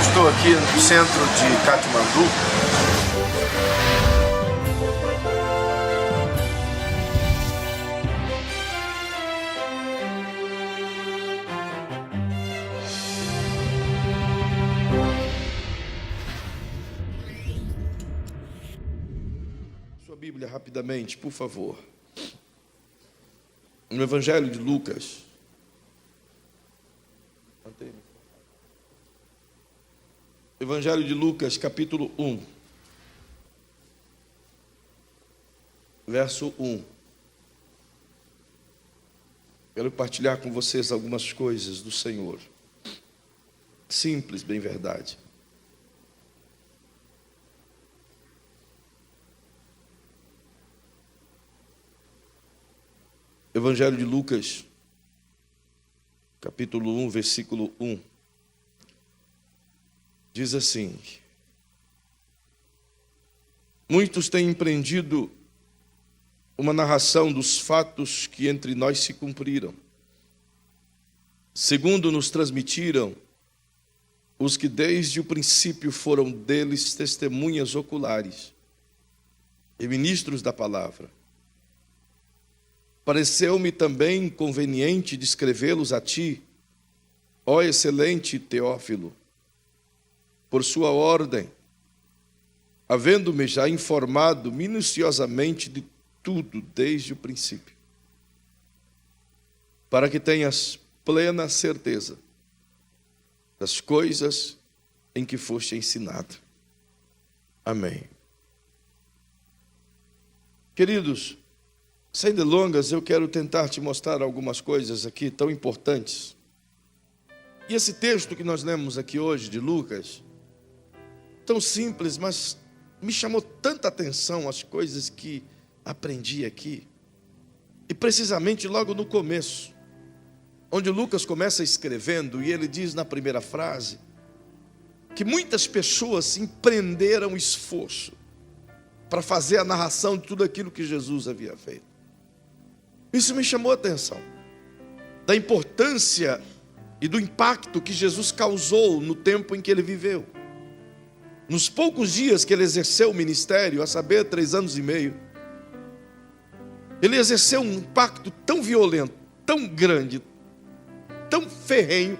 Estou aqui no centro de Katmandu. Sua Bíblia rapidamente, por favor. No Evangelho de Lucas. Evangelho de Lucas, capítulo 1, verso 1. Quero partilhar com vocês algumas coisas do Senhor. Simples, bem verdade. Evangelho de Lucas, capítulo 1, versículo 1. Diz assim: muitos têm empreendido uma narração dos fatos que entre nós se cumpriram, segundo nos transmitiram os que desde o princípio foram deles testemunhas oculares e ministros da palavra. Pareceu-me também conveniente descrevê-los a ti, ó excelente Teófilo, por sua ordem, havendo-me já informado minuciosamente de tudo desde o princípio, para que tenhas plena certeza das coisas em que foste ensinado. Amém. Queridos, sem delongas, eu quero tentar te mostrar algumas coisas aqui tão importantes. E esse texto que nós lemos aqui hoje de Lucas, tão simples, mas me chamou tanta atenção as coisas que aprendi aqui. E precisamente logo no começo, onde Lucas começa escrevendo, e ele diz na primeira frase, que muitas pessoas empreenderam esforço para fazer a narração de tudo aquilo que Jesus havia feito. Isso me chamou a atenção, da importância e do impacto que Jesus causou no tempo em que ele viveu. Nos poucos dias que ele exerceu o ministério, a saber, 3 anos e meio, ele exerceu um impacto tão violento, tão grande, tão ferrenho,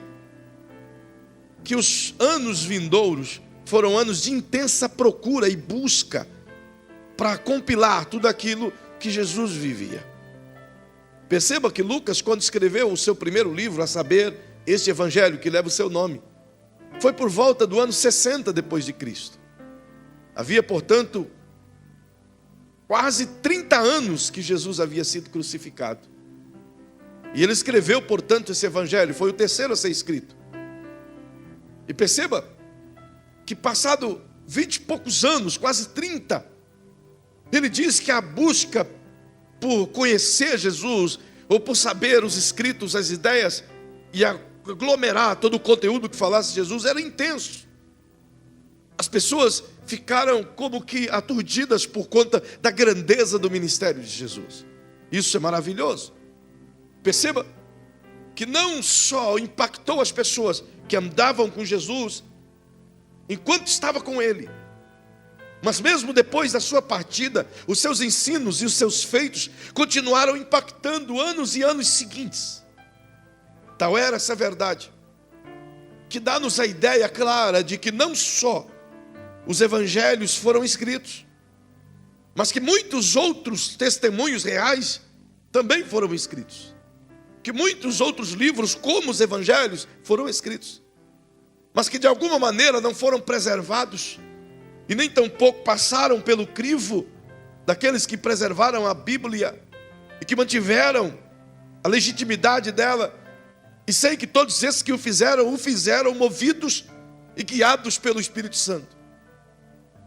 que os anos vindouros foram anos de intensa procura e busca para compilar tudo aquilo que Jesus vivia. Perceba que Lucas, quando escreveu o seu primeiro livro, a saber, este evangelho que leva o seu nome, foi por volta do ano 60 depois de Cristo. Havia, portanto, quase 30 anos que Jesus havia sido crucificado. E ele escreveu, portanto, esse evangelho, foi o terceiro a ser escrito. E perceba que passado 20 e poucos anos, quase 30, ele diz que a busca por conhecer Jesus, ou por saber os escritos, as ideias, e aglomerar todo o conteúdo que falasse de Jesus, era intenso. As pessoas ficaram como que aturdidas por conta da grandeza do ministério de Jesus. Isso é maravilhoso. Perceba que não só impactou as pessoas que andavam com Jesus enquanto estava com ele, mas mesmo depois da sua partida, os seus ensinos e os seus feitos continuaram impactando anos e anos seguintes. Tal era essa verdade, que dá-nos a ideia clara de que não só os evangelhos foram escritos, mas que muitos outros testemunhos reais também foram escritos. Que muitos outros livros, como os evangelhos, foram escritos, mas que de alguma maneira não foram preservados, e nem tampouco passaram pelo crivo daqueles que preservaram a Bíblia e que mantiveram a legitimidade dela. E sei que todos esses que o fizeram movidos e guiados pelo Espírito Santo.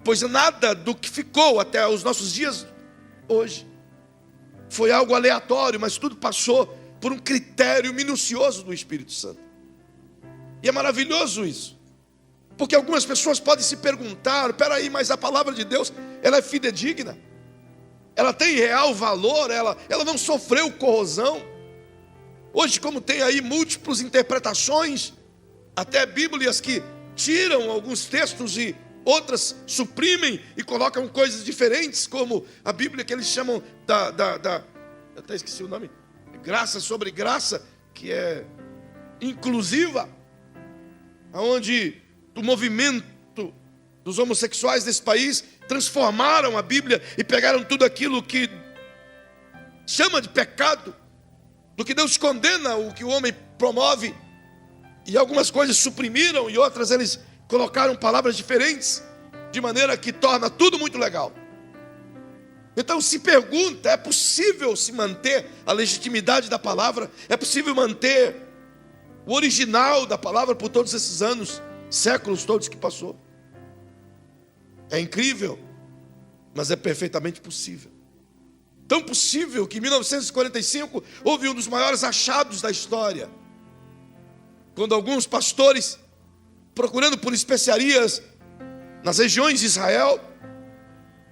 Pois nada do que ficou até os nossos dias hoje. Foi algo aleatório, mas tudo passou por um critério minucioso do Espírito Santo. E é maravilhoso isso. Porque algumas pessoas podem se perguntar: peraí, mas a palavra de Deus, ela é fidedigna? Ela tem real valor? Ela não sofreu corrosão? Hoje, como tem aí múltiplas interpretações, até Bíblias que tiram alguns textos e outras suprimem e colocam coisas diferentes, como a Bíblia que eles chamam eu até esqueci o nome, graça sobre graça, que é inclusiva, onde o movimento dos homossexuais desse país transformaram a Bíblia e pegaram tudo aquilo que chama de pecado, do que Deus condena, o que o homem promove, e algumas coisas suprimiram e outras eles colocaram palavras diferentes, de maneira que torna tudo muito legal. Então se pergunta: é possível se manter a legitimidade da palavra? É possível manter o original da palavra por todos esses anos, séculos todos que passou? É incrível, mas é perfeitamente possível. Tão possível que em 1945 houve um dos maiores achados da história, quando alguns pastores, procurando por especiarias nas regiões de Israel,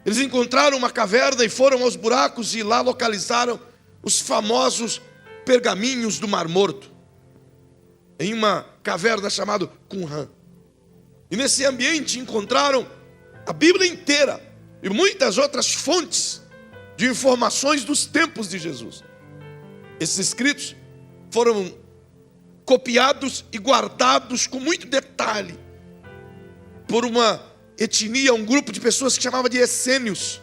eles encontraram uma caverna e foram aos buracos e lá localizaram os famosos pergaminhos do Mar Morto, em uma caverna chamada Qumran. E nesse ambiente encontraram a Bíblia inteira e muitas outras fontes de informações dos tempos de Jesus. Esses escritos foram copiados e guardados com muito detalhe por uma etnia, um grupo de pessoas que chamava de essênios,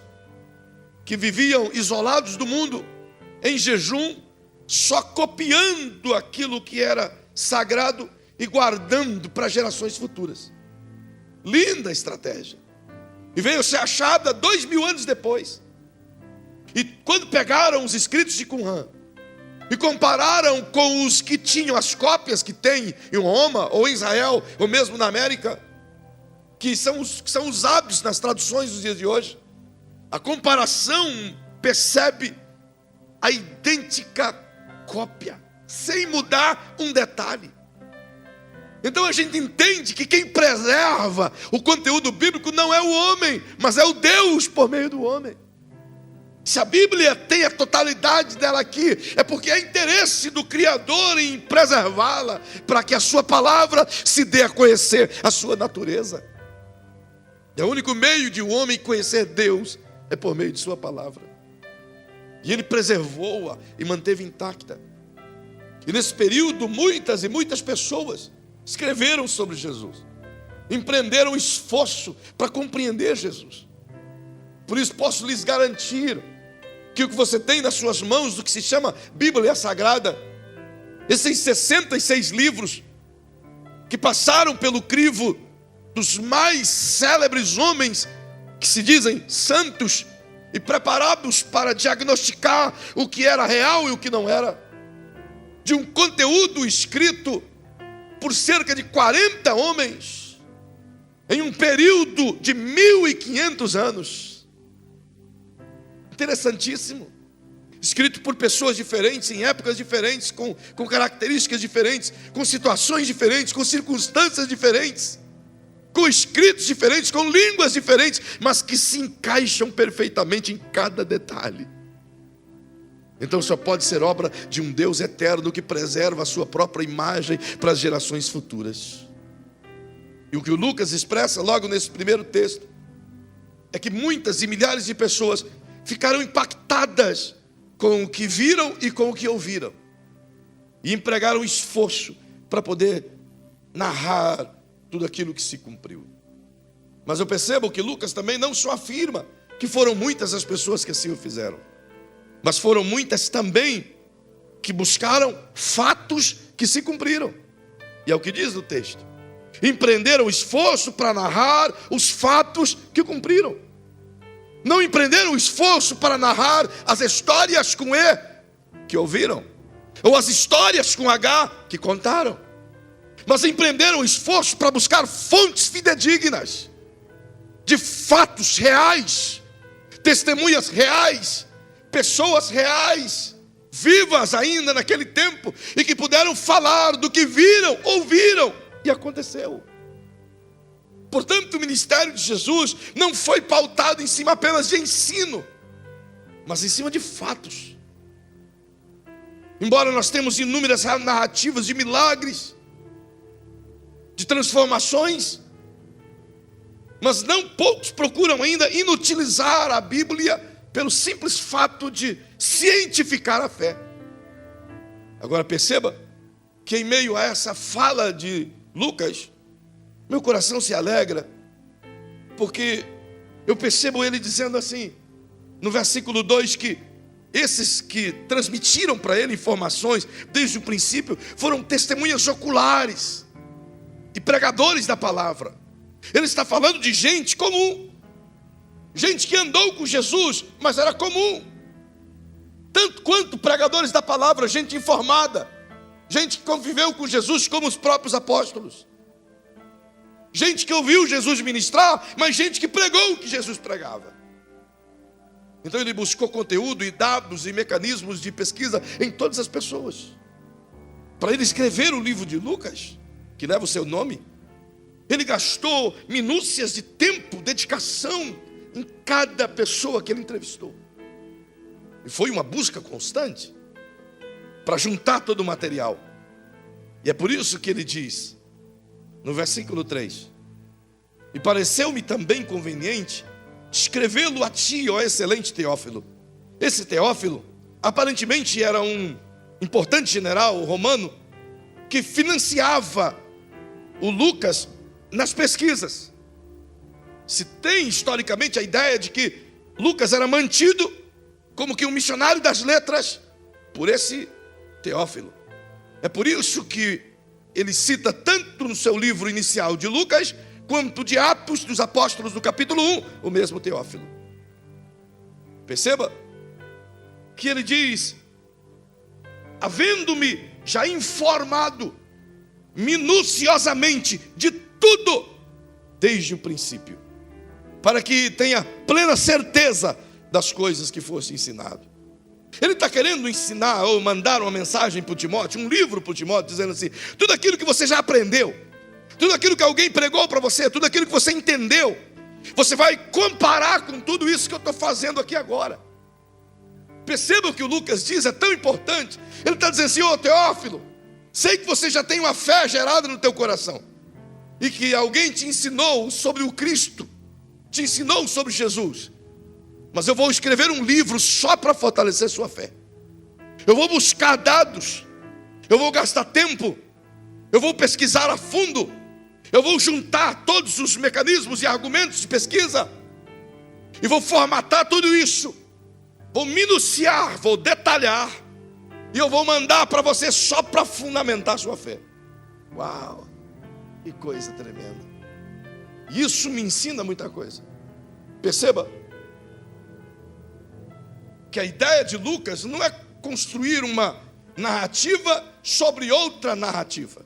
que viviam isolados do mundo, em jejum, só copiando aquilo que era sagrado e guardando para gerações futuras. Linda estratégia. E veio ser achada 2000 anos depois. E quando pegaram os escritos de Qumran e compararam com os que tinham as cópias que tem em Roma, ou em Israel, ou mesmo na América, que são usados nas traduções dos dias de hoje, a comparação percebe a idêntica cópia, sem mudar um detalhe. Então a gente entende que quem preserva o conteúdo bíblico não é o homem, mas é o Deus por meio do homem. Se a Bíblia tem a totalidade dela aqui, é porque é interesse do Criador em preservá-la, para que a sua palavra se dê a conhecer a sua natureza. É o único meio de um homem conhecer Deus, é por meio de sua palavra. E ele preservou-a e manteve intacta. E nesse período, muitas e muitas pessoas escreveram sobre Jesus, empreenderam esforço para compreender Jesus. Por isso posso lhes garantir que o que você tem nas suas mãos, do que se chama Bíblia Sagrada, esses 66 livros que passaram pelo crivo dos mais célebres homens que se dizem santos e preparados para diagnosticar o que era real e o que não era, de um conteúdo escrito por cerca de 40 homens em um período de 1500 anos. Interessantíssimo. Escrito por pessoas diferentes, em épocas diferentes, com características diferentes, com situações diferentes, com circunstâncias diferentes, com escritos diferentes, com línguas diferentes, mas que se encaixam perfeitamente em cada detalhe. Então só pode ser obra de um Deus eterno que preserva a sua própria imagem para as gerações futuras. E o que o Lucas expressa logo nesse primeiro texto é que muitas e milhares de pessoas ficaram impactadas com o que viram e com o que ouviram, e empregaram esforço para poder narrar tudo aquilo que se cumpriu. Mas eu percebo que Lucas também não só afirma que foram muitas as pessoas que assim o fizeram, mas foram muitas também que buscaram fatos que se cumpriram. E é o que diz no texto: empreenderam esforço para narrar os fatos que cumpriram. Não empreenderam esforço para narrar as histórias com E que ouviram, ou as histórias com H que contaram, mas empreenderam esforço para buscar fontes fidedignas, de fatos reais, testemunhas reais, pessoas reais, vivas ainda naquele tempo, e que puderam falar do que viram, ouviram, e aconteceu. Portanto, o ministério de Jesus não foi pautado em cima apenas de ensino, mas em cima de fatos. Embora nós temos inúmeras narrativas de milagres, de transformações, mas não poucos procuram ainda inutilizar a Bíblia pelo simples fato de cientificar a fé. Agora perceba que em meio a essa fala de Lucas, meu coração se alegra, porque eu percebo ele dizendo assim, no versículo 2, que esses que transmitiram para ele informações desde o princípio foram testemunhas oculares e pregadores da palavra. Ele está falando de gente comum, gente que andou com Jesus, mas era comum, tanto quanto pregadores da palavra, gente informada, gente que conviveu com Jesus como os próprios apóstolos, gente que ouviu Jesus ministrar, mas gente que pregou o que Jesus pregava. Então ele buscou conteúdo e dados e mecanismos de pesquisa em todas as pessoas. Para ele escrever o livro de Lucas, que leva o seu nome, ele gastou minúcias de tempo, dedicação em cada pessoa que ele entrevistou. E foi uma busca constante para juntar todo o material. E é por isso que ele diz, no versículo 3, e pareceu-me também conveniente escrevê-lo a ti, ó excelente Teófilo. Esse Teófilo, aparentemente era um importante general romano, que financiava o Lucas nas pesquisas. Se tem historicamente a ideia de que Lucas era mantido como que um missionário das letras por esse Teófilo. É por isso que ele cita tanto no seu livro inicial de Lucas, quanto de Atos dos Apóstolos, no capítulo 1, o mesmo Teófilo. Perceba que ele diz, havendo-me já informado minuciosamente de tudo desde o princípio, para que tenha plena certeza das coisas que fosse ensinado. Ele está querendo ensinar ou mandar uma mensagem para o Timóteo, um livro para o Timóteo, dizendo assim, tudo aquilo que você já aprendeu, tudo aquilo que alguém pregou para você, tudo aquilo que você entendeu, você vai comparar com tudo isso que eu estou fazendo aqui agora. Perceba o que o Lucas diz, é tão importante. Ele está dizendo assim, ô Teófilo, sei que você já tem uma fé gerada no teu coração, e que alguém te ensinou sobre o Cristo, te ensinou sobre Jesus, mas eu vou escrever um livro só para fortalecer sua fé. Eu vou buscar dados, eu vou gastar tempo, eu vou pesquisar a fundo, eu vou juntar todos os mecanismos e argumentos de pesquisa, e vou formatar tudo isso, vou minuciar, vou detalhar, e eu vou mandar para você só para fundamentar sua fé. Uau, que coisa tremenda. Isso me ensina muita coisa. Perceba que a ideia de Lucas não é construir uma narrativa sobre outra narrativa.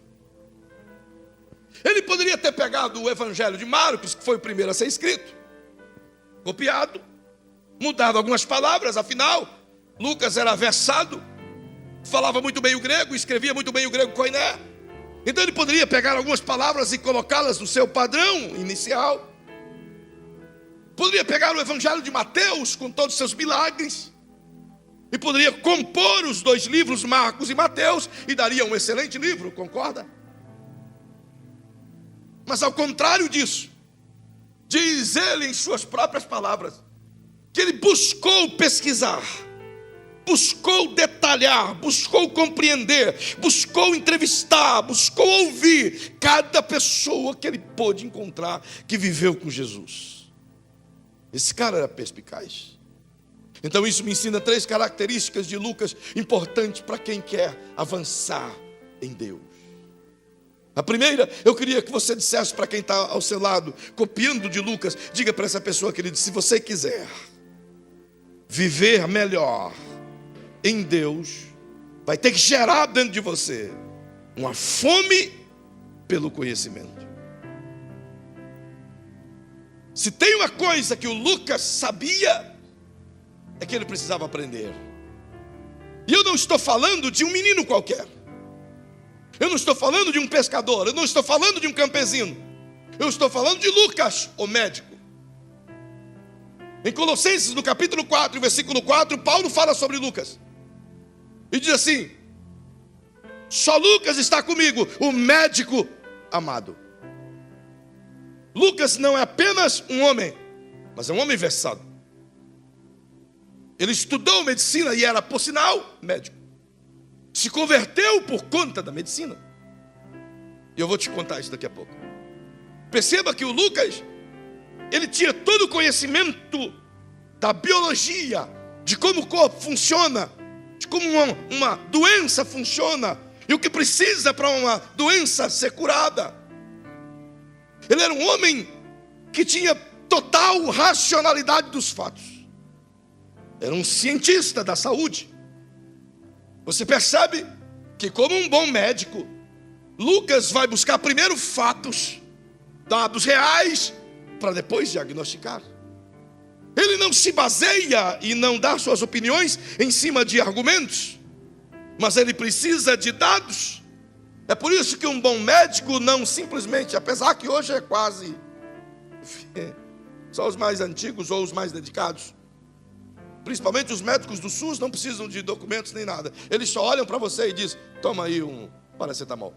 Ele poderia ter pegado o Evangelho de Marcos, que foi o primeiro a ser escrito, copiado, mudado algumas palavras, afinal, Lucas era versado, falava muito bem o grego, escrevia muito bem o grego koiné. Então ele poderia pegar algumas palavras e colocá-las no seu padrão inicial. Poderia pegar o Evangelho de Mateus com todos os seus milagres, e poderia compor os dois livros, Marcos e Mateus, e daria um excelente livro, concorda? Mas ao contrário disso, diz ele em suas próprias palavras, que ele buscou pesquisar, buscou detalhar, buscou compreender, buscou entrevistar, buscou ouvir cada pessoa que ele pôde encontrar que viveu com Jesus. Esse cara era perspicaz. Então isso me ensina 3 características de Lucas importantes para quem quer avançar em Deus. A primeira, eu queria que você dissesse para quem está ao seu lado, copiando de Lucas, diga para essa pessoa, querido, se você quiser viver melhor em Deus, vai ter que gerar dentro de você uma fome pelo conhecimento. Se tem uma coisa que o Lucas sabia, é que ele precisava aprender. E eu não estou falando de um menino qualquer. Eu não estou falando de um pescador. Eu não estou falando de um campesino. Eu estou falando de Lucas, o médico. Em Colossenses, no capítulo 4, versículo 4, Paulo fala sobre Lucas. E diz assim: só Lucas está comigo, o médico amado. Lucas não é apenas um homem, mas é um homem versado. Ele estudou medicina e era, por sinal, médico. Se converteu por conta da medicina. E eu vou te contar isso daqui a pouco. Perceba que o Lucas, ele tinha todo o conhecimento da biologia, de como o corpo funciona, de como uma doença funciona, e o que precisa para uma doença ser curada. Ele era um homem que tinha total racionalidade dos fatos. Era um cientista da saúde. Você percebe que, como um bom médico, Lucas vai buscar primeiro fatos, dados reais, para depois diagnosticar. Ele não se baseia e não dá suas opiniões em cima de argumentos, mas ele precisa de dados. É por isso que um bom médico não simplesmente, apesar que hoje é quase só os mais antigos ou os mais dedicados, principalmente os médicos do SUS, não precisam de documentos nem nada. Eles só olham para você e dizem: toma aí um paracetamol,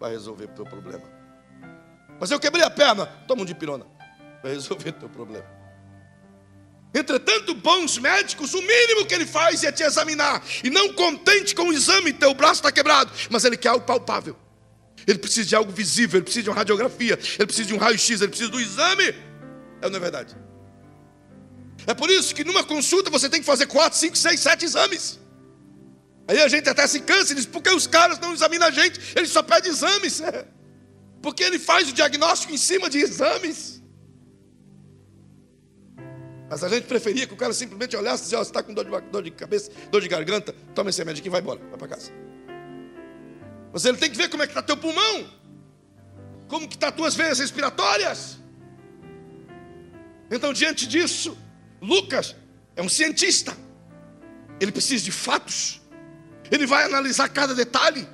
vai resolver o teu problema. Mas eu quebrei a perna, toma um dipirona, vai resolver o teu problema. Entretanto, bons médicos, o mínimo que ele faz é te examinar. E não contente com o exame, teu braço está quebrado, mas ele quer algo palpável. Ele precisa de algo visível, ele precisa de uma radiografia, ele precisa de um raio-x, ele precisa do exame. É, não é verdade? É por isso que numa consulta você tem que fazer 4, 5, 6, 7 exames. Aí a gente até se cansa e diz: por que os caras não examinam a gente? Eles só pedem exames. Porque ele faz o diagnóstico em cima de exames. Mas a gente preferia que o cara simplesmente olhasse e dissesse: você está com dor de cabeça, dor de garganta, toma esse remédio aqui e vai embora, vai para casa. Mas ele tem que ver como é que está teu pulmão, como que está tuas veias respiratórias. Então, diante disso, Lucas é um cientista. Ele precisa de fatos. Ele vai analisar cada detalhe.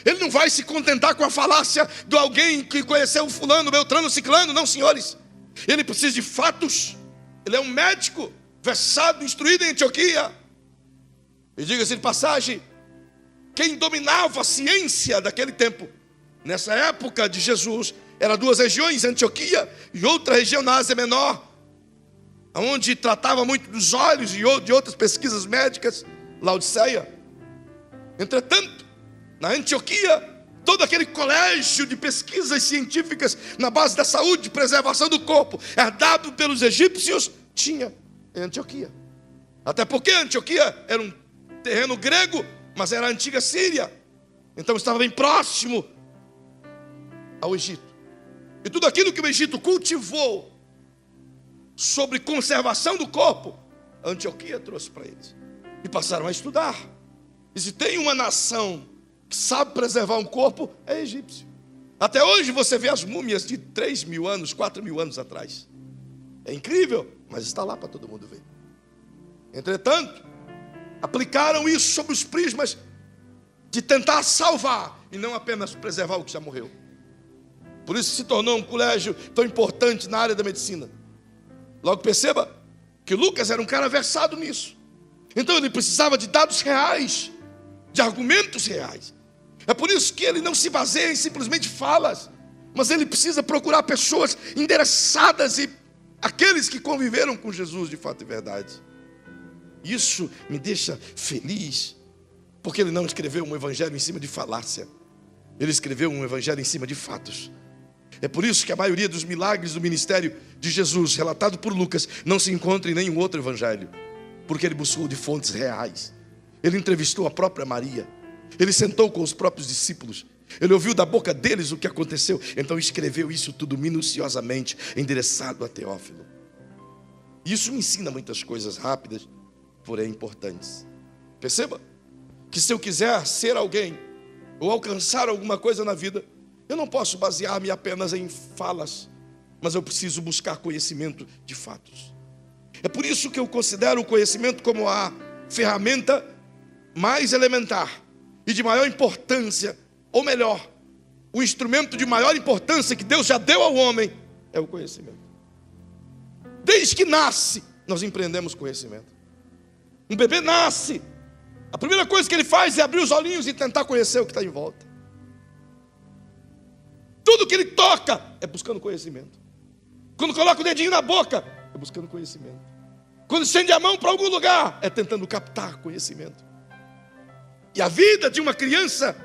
Ele não vai se contentar com a falácia de alguém que conheceu o fulano, beltrano, ciclano. Não, senhores. Ele precisa de fatos. Ele é um médico versado, instruído em Antioquia. E diga-se de passagem, quem dominava a ciência daquele tempo, nessa época de Jesus, eram 2 regiões, Antioquia e outra região na Ásia Menor, onde tratava muito dos olhos e de outras pesquisas médicas, Laodiceia. Entretanto, na Antioquia, todo aquele colégio de pesquisas científicas na base da saúde e preservação do corpo, herdado pelos egípcios, tinha em Antioquia. Até porque Antioquia era um terreno grego, mas era a antiga Síria. Então estava bem próximo ao Egito. E tudo aquilo que o Egito cultivou sobre conservação do corpo, a Antioquia trouxe para eles. E passaram a estudar. E se tem uma nação que sabe preservar um corpo, é egípcio. Até hoje você vê as múmias de 3.000 anos, 4.000 anos atrás. É incrível, mas está lá para todo mundo ver. Entretanto, aplicaram isso sobre os prismas de tentar salvar e não apenas preservar o que já morreu. Por isso se tornou um colégio tão importante na área da medicina. Logo perceba que Lucas era um cara versado nisso. Então ele precisava de dados reais, de argumentos reais. É por isso que ele não se baseia em simplesmente falas, mas ele precisa procurar pessoas endereçadas e aqueles que conviveram com Jesus de fato e verdade. Isso me deixa feliz, porque ele não escreveu um evangelho em cima de falácia, ele escreveu um evangelho em cima de fatos. É por isso que a maioria dos milagres do ministério de Jesus, relatado por Lucas, não se encontra em nenhum outro evangelho, porque ele buscou de fontes reais. Ele entrevistou a própria Maria, ele sentou com os próprios discípulos, ele ouviu da boca deles o que aconteceu, então escreveu isso tudo minuciosamente, endereçado a Teófilo. Isso me ensina muitas coisas rápidas, porém importantes. Perceba que se eu quiser ser alguém, ou alcançar alguma coisa na vida, eu não posso basear-me apenas em falas, mas eu preciso buscar conhecimento de fatos. É por isso que eu considero o conhecimento como a ferramenta mais elementar e de maior importância, ou melhor, o instrumento de maior importância que Deus já deu ao homem é o conhecimento. Desde que nasce, nós empreendemos conhecimento. Um bebê nasce, a primeira coisa que ele faz é abrir os olhinhos e tentar conhecer o que está em volta. Tudo que ele toca é buscando conhecimento. Quando coloca o dedinho na boca, é buscando conhecimento. Quando estende a mão para algum lugar, é tentando captar conhecimento. E a vida de uma criança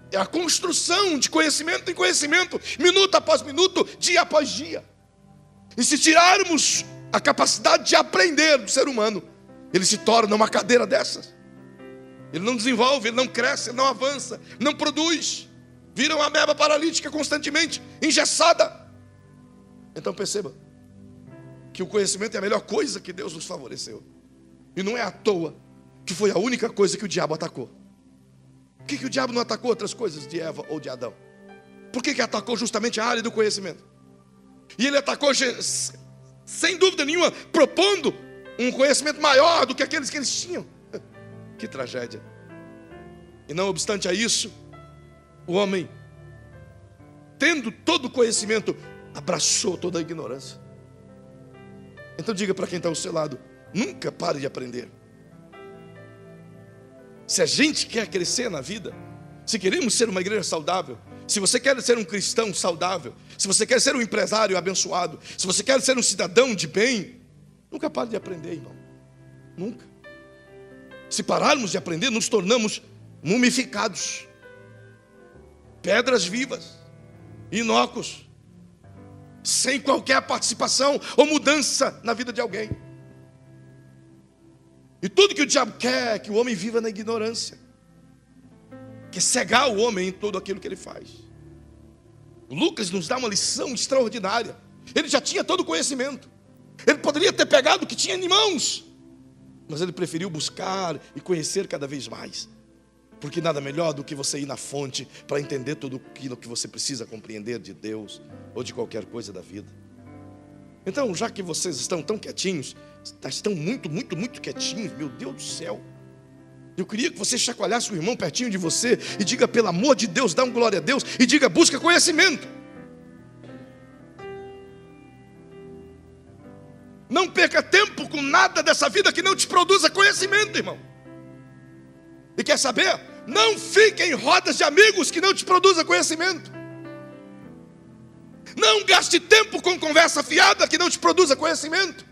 é a construção de conhecimento em conhecimento, minuto após minuto, dia após dia. E se tirarmos a capacidade de aprender do ser humano, ele se torna uma cadeira dessas. Ele não desenvolve, ele não cresce, ele não avança, não produz. Vira uma ameba paralítica constantemente, engessada. Então perceba que o conhecimento é a melhor coisa que Deus nos favoreceu. E não é à toa que foi a única coisa que o diabo atacou. Por que o diabo não atacou outras coisas de Eva ou de Adão? Por que atacou justamente a área do conhecimento? E ele atacou, sem dúvida nenhuma, propondo um conhecimento maior do que aqueles que eles tinham. Que tragédia. E não obstante a isso, o homem, tendo todo o conhecimento, abraçou toda a ignorância. Então diga para quem está ao seu lado: nunca pare de aprender. Se a gente quer crescer na vida, se queremos ser uma igreja saudável, se você quer ser um cristão saudável, se você quer ser um empresário abençoado, se você quer ser um cidadão de bem, nunca pare de aprender, irmão. Nunca. Se pararmos de aprender, nos tornamos mumificados, pedras vivas, inócuos, sem qualquer participação ou mudança na vida de alguém. E tudo que o diabo quer é que o homem viva na ignorância, quer cegar o homem em tudo aquilo que ele faz. O Lucas nos dá uma lição extraordinária. Ele já tinha todo o conhecimento, ele poderia ter pegado o que tinha em mãos, mas ele preferiu buscar e conhecer cada vez mais, porque nada melhor do que você ir na fonte para entender tudo aquilo que você precisa compreender de Deus ou de qualquer coisa da vida. Então, já que vocês estão tão quietinhos, estão muito quietinhos, meu Deus do céu, eu queria que você chacoalhasse o irmão pertinho de você e diga: pelo amor de Deus, dá um glória a Deus, e diga: busca conhecimento. Não perca tempo com nada dessa vida que não te produza conhecimento, irmão. E quer saber? Não fique em rodas de amigos que não te produza conhecimento. Não gaste tempo com conversa fiada que não te produza conhecimento.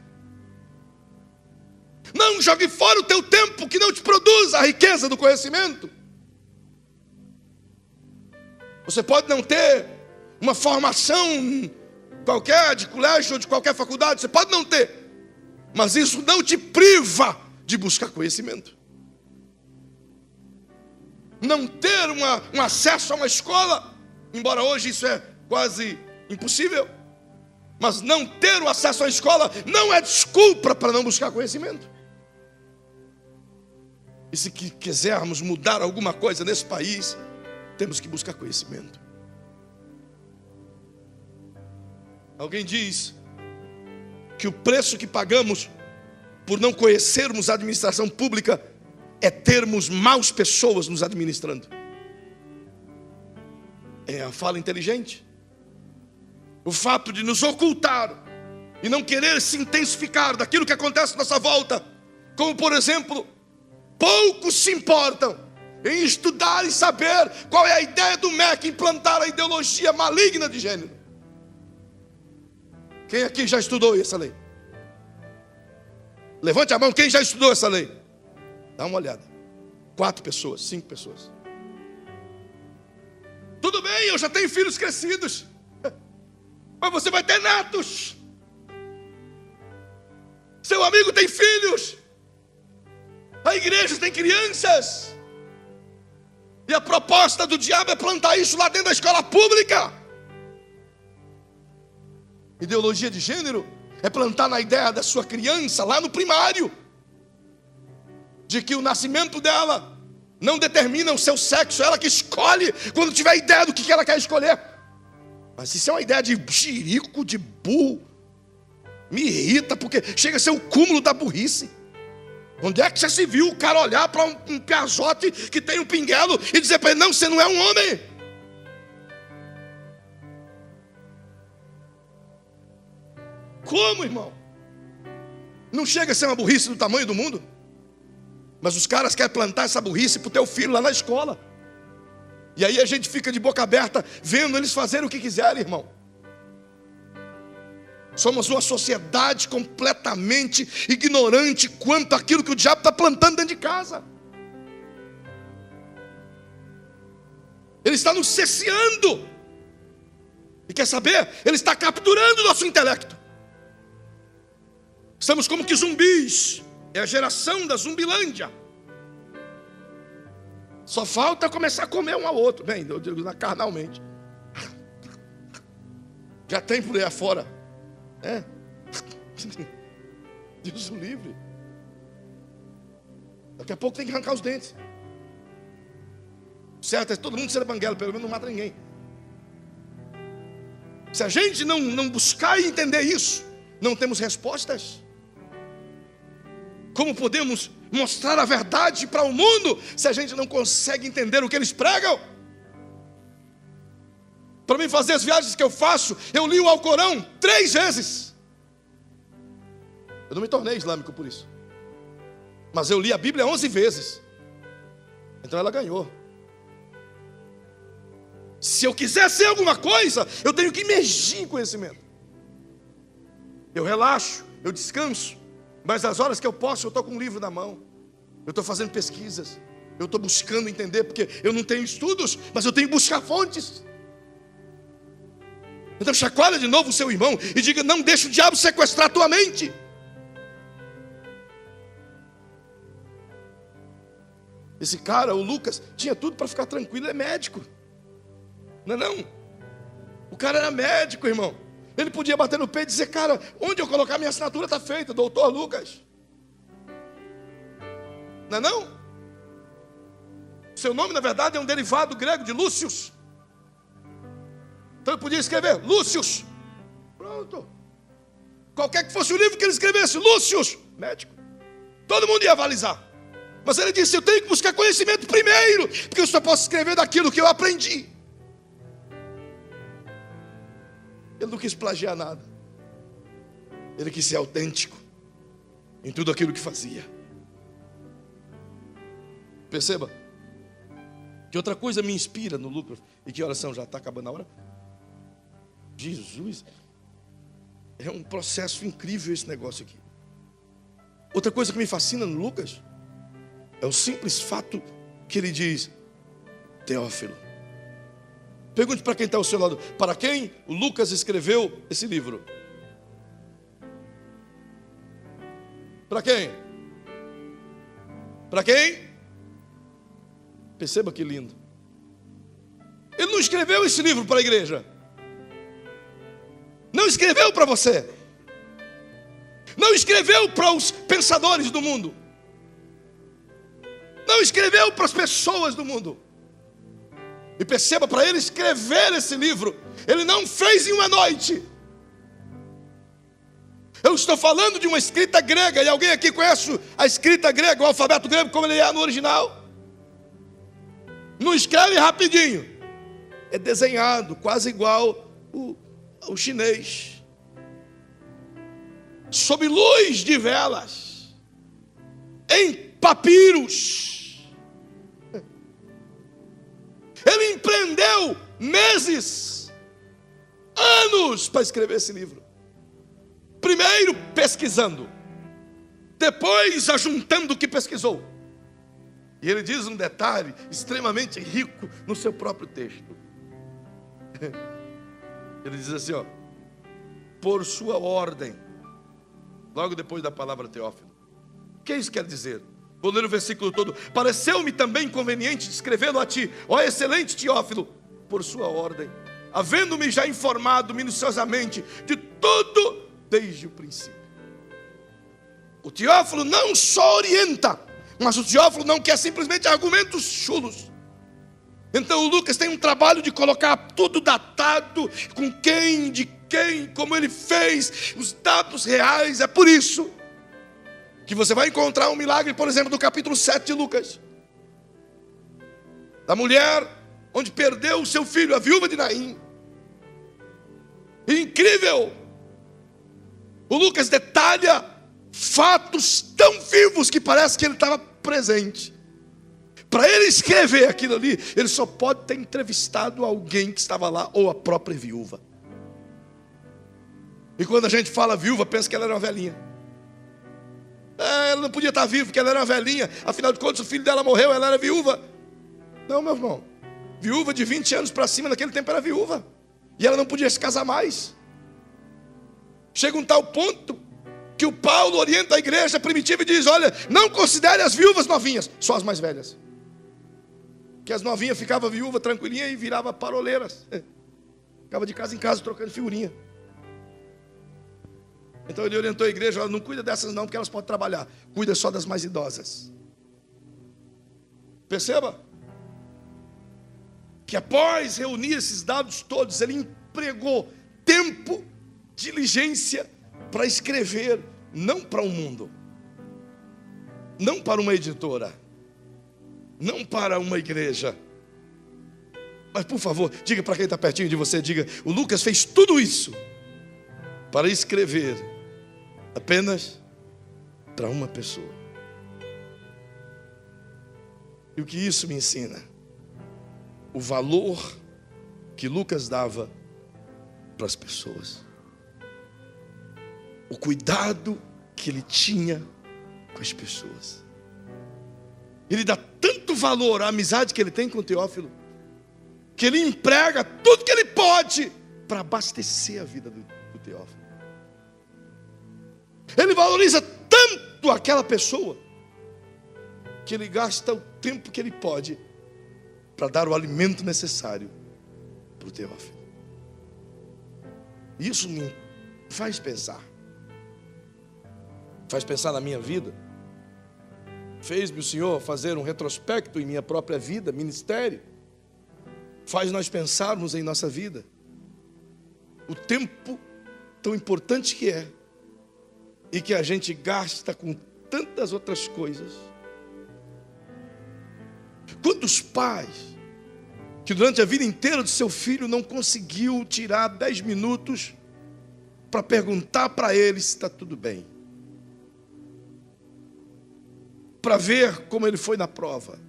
Não jogue fora o teu tempo que não te produza a riqueza do conhecimento. Você pode não ter uma formação qualquer de colégio ou de qualquer faculdade, você pode não ter, mas isso não te priva de buscar conhecimento. Não ter um acesso a uma escola, embora hoje isso é quase impossível, mas não ter o acesso à escola não é desculpa para não buscar conhecimento. E se quisermos mudar alguma coisa nesse país, temos que buscar conhecimento. Alguém diz que o preço que pagamos por não conhecermos a administração pública é termos maus pessoas nos administrando. É a fala inteligente. O fato de nos ocultar e não querer se intensificar daquilo que acontece à nossa volta, como por exemplo, poucos se importam em estudar e saber qual é a ideia do MEC, implantar a ideologia maligna de gênero. Quem aqui já estudou essa lei? Levante a mão, quem já estudou essa lei? Dá uma olhada. 4 pessoas, 5 pessoas. Tudo bem, eu já tenho filhos crescidos, mas você vai ter netos. Seu amigo tem filhos. A igreja tem crianças. E a proposta do diabo é plantar isso lá dentro da escola pública. Ideologia de gênero é plantar na ideia da sua criança lá no primário, de que o nascimento dela não determina o seu sexo, ela que escolhe quando tiver ideia do que ela quer escolher. Mas isso é uma ideia de jirico, de burro. Me irrita, porque chega a ser o cúmulo da burrice. Onde é que já se viu o cara olhar para um piazote que tem um pinguelo e dizer para ele: não, você não é um homem? Como, irmão? Não chega a ser uma burrice do tamanho do mundo? Mas os caras querem plantar essa burrice para o teu filho lá na escola. E aí a gente fica de boca aberta vendo eles fazerem o que quiserem, irmão. Somos uma sociedade completamente ignorante quanto àquilo que o diabo está plantando dentro de casa. Ele está nos cesseando. E quer saber? Ele está capturando o nosso intelecto. Estamos como que zumbis. É a geração da zumbilândia. Só falta começar a comer um ao outro. Bem, eu digo carnalmente. Já tem por aí afora. Deus o livre. Daqui a pouco tem que arrancar os dentes. Certo, é todo mundo ser banguela, pelo menos não mata ninguém. Se a gente não buscar e entender isso, não temos respostas. Como podemos mostrar a verdade para o mundo se a gente não consegue entender o que eles pregam? Para mim fazer as viagens que eu faço, eu li o Alcorão 3 vezes. Eu não me tornei islâmico por isso. Mas eu li a Bíblia 11 vezes. Então ela ganhou. Se eu quiser ser alguma coisa, eu tenho que imergir em conhecimento. Eu relaxo, eu descanso. Mas as horas que eu posso, eu estou com um livro na mão. Eu estou fazendo pesquisas. Eu estou buscando entender, porque eu não tenho estudos, mas eu tenho que buscar fontes. Então chacoalha de novo o seu irmão e diga: não deixe o diabo sequestrar a tua mente. Esse cara, o Lucas, tinha tudo para ficar tranquilo, ele é médico. Não é não? O cara era médico, irmão. Ele podia bater no peito e dizer: cara, onde eu colocar minha assinatura está feita, doutor Lucas. Não é não? Seu nome na verdade é um derivado grego de Lúcius. Então ele podia escrever Lúcius. Pronto. Qualquer que fosse o livro que ele escrevesse, Lúcius, médico, todo mundo ia avalizar. Mas ele disse: eu tenho que buscar conhecimento primeiro, porque eu só posso escrever daquilo que eu aprendi. Ele não quis plagiar nada. Ele quis ser autêntico em tudo aquilo que fazia. Perceba que outra coisa me inspira no Lucas. E que oração, já está acabando a hora? Jesus, é um processo incrível esse negócio aqui. Outra coisa que me fascina no Lucas é o simples fato que ele diz: Teófilo. Pergunte para quem está ao seu lado: para quem o Lucas escreveu esse livro? Para quem? Para quem? Perceba que lindo. Ele não escreveu esse livro para a igreja. Não escreveu para você. Não escreveu para os pensadores do mundo. Não escreveu para as pessoas do mundo. E perceba, para ele escrever esse livro, ele não fez em uma noite. Eu estou falando de uma escrita grega. E alguém aqui conhece a escrita grega, o alfabeto grego, como ele é no original? Não escreve rapidinho. É desenhado, quase igual o chinês. Sob luz de velas. Em papiros. Ele empreendeu meses, anos para escrever esse livro. Primeiro pesquisando, depois ajuntando o que pesquisou. E ele diz um detalhe extremamente rico no seu próprio texto. Ele diz assim, ó: por sua ordem, logo depois da palavra Teófilo. O que isso quer dizer? Vou ler o versículo todo. Pareceu-me também conveniente escrevê-lo a ti, ó excelente Teófilo, por sua ordem, havendo-me já informado minuciosamente de tudo desde o princípio. O Teófilo não só orienta, mas o Teófilo não quer simplesmente argumentos chulos. Então o Lucas tem um trabalho de colocar tudo datado, com quem, de quem, como ele fez, os dados reais. É por isso que você vai encontrar um milagre, por exemplo, do capítulo 7 de Lucas, da mulher onde perdeu o seu filho, a viúva de Naim. Incrível! O Lucas detalha fatos tão vivos que parece que ele estava presente. Para ele escrever aquilo ali, ele só pode ter entrevistado alguém que estava lá, ou a própria viúva. E quando a gente fala viúva, pensa que ela era uma velhinha. Ela não podia estar viva porque ela era uma velhinha. Afinal de contas, o filho dela morreu, ela era viúva. Não, meu irmão. Viúva de 20 anos para cima, naquele tempo era viúva. E ela não podia se casar mais. Chega um tal ponto que o Paulo orienta a igreja primitiva e diz: olha, não considere as viúvas novinhas, só as mais velhas. Que as novinhas ficavam viúva tranquilinha e virava paroleiras. Ficava de casa em casa trocando figurinha. Então ele orientou a igreja: olha, não cuida dessas não, porque elas podem trabalhar. Cuida só das mais idosas. Perceba que após reunir esses dados todos, ele empregou tempo, diligência para escrever, não para o mundo, não para uma editora, não para uma igreja. Mas por favor, diga para quem está pertinho de você, diga: o Lucas fez tudo isso para escrever apenas para uma pessoa. E o que isso me ensina? O valor que Lucas dava para as pessoas. O cuidado que ele tinha com as pessoas. Ele dá tanto valor à amizade que ele tem com o Teófilo, que ele emprega tudo que ele pode para abastecer a vida do Teófilo. Ele valoriza tanto aquela pessoa, que ele gasta o tempo que ele pode para dar o alimento necessário para o Teófilo. Isso me faz pensar. Faz pensar na minha vida. Fez-me o Senhor fazer um retrospecto em minha própria vida, ministério. Faz nós pensarmos em nossa vida. O tempo tão importante que é, e que a gente gasta com tantas outras coisas. Quantos pais que durante a vida inteira do seu filho não conseguiu tirar 10 minutos para perguntar para ele se está tudo bem, para ver como ele foi na prova,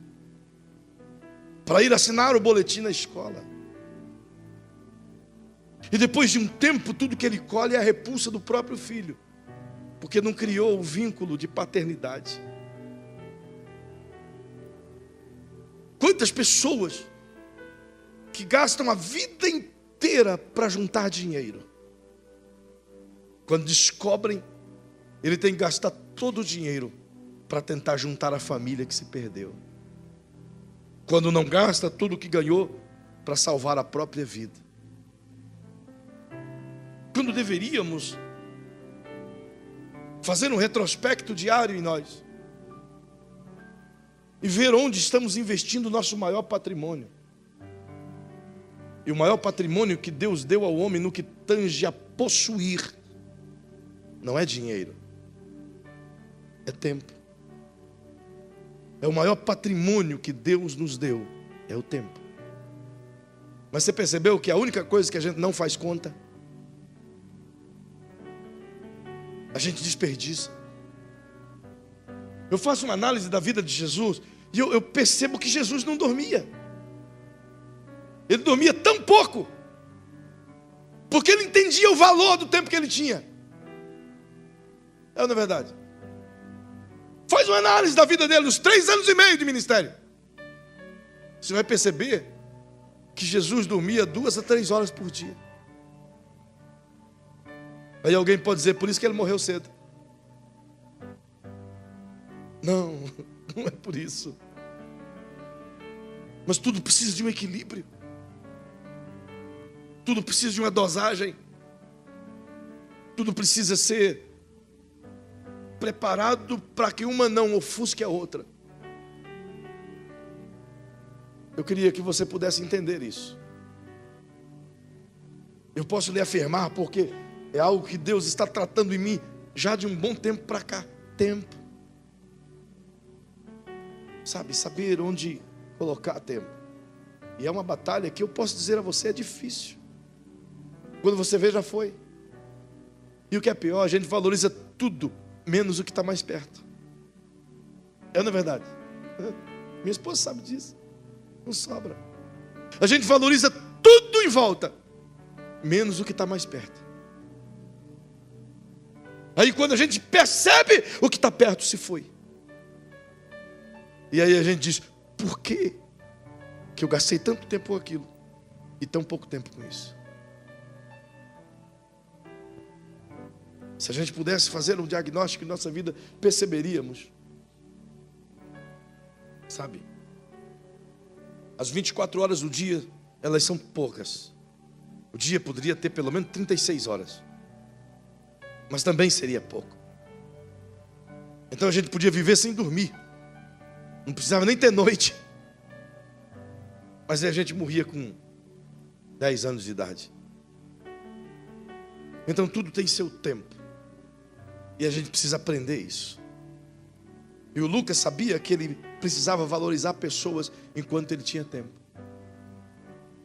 para ir assinar o boletim na escola. E depois de um tempo, tudo que ele colhe é a repulsa do próprio filho, porque não criou o vínculo de paternidade. Quantas pessoas que gastam a vida inteira para juntar dinheiro, quando descobrem, ele tem que gastar todo o dinheiro para tentar juntar a família que se perdeu. Quando não gasta tudo o que ganhou para salvar a própria vida. Quando deveríamos fazer um retrospecto diário em nós e ver onde estamos investindo o nosso maior patrimônio. E o maior patrimônio que Deus deu ao homem no que tange a possuir não é dinheiro, é tempo. É o maior patrimônio que Deus nos deu, é o tempo. Mas você percebeu que a única coisa que a gente não faz conta, a gente desperdiça. Eu faço uma análise da vida de Jesus e eu percebo que Jesus não dormia. Ele dormia tão pouco, porque ele entendia o valor do tempo que ele tinha. É ou não é verdade? Faz uma análise da vida dele, nos 3 anos e meio de ministério. Você vai perceber que Jesus dormia 2 a 3 horas por dia. Aí alguém pode dizer: por isso que ele morreu cedo. Não, não é por isso. Mas tudo precisa de um equilíbrio. Tudo precisa de uma dosagem. Tudo precisa ser preparado para que uma não ofusque a outra. Eu queria que você pudesse entender isso. Eu posso lhe afirmar porque é algo que Deus está tratando em mim já de um bom tempo para cá. Tempo. Sabe, saber onde colocar tempo. E é uma batalha que eu posso dizer a você, é difícil. Quando você vê, já foi. E o que é pior, a gente valoriza tudo, menos o que está mais perto. É, não é verdade? Minha esposa sabe disso. Não sobra. A gente valoriza tudo em volta, menos o que está mais perto. Aí quando a gente percebe, o que está perto se foi. E aí a gente diz, por que eu gastei tanto tempo com aquilo e tão pouco tempo com isso? Se a gente pudesse fazer um diagnóstico em nossa vida, perceberíamos. Sabe? As 24 horas do dia, elas são poucas. O dia poderia ter pelo menos 36 horas. Mas também seria pouco. Então a gente podia viver sem dormir. Não precisava nem ter noite. Mas aí a gente morria com 10 anos de idade. Então tudo tem seu tempo. E a gente precisa aprender isso. E o Lucas sabia que ele precisava valorizar pessoas enquanto ele tinha tempo.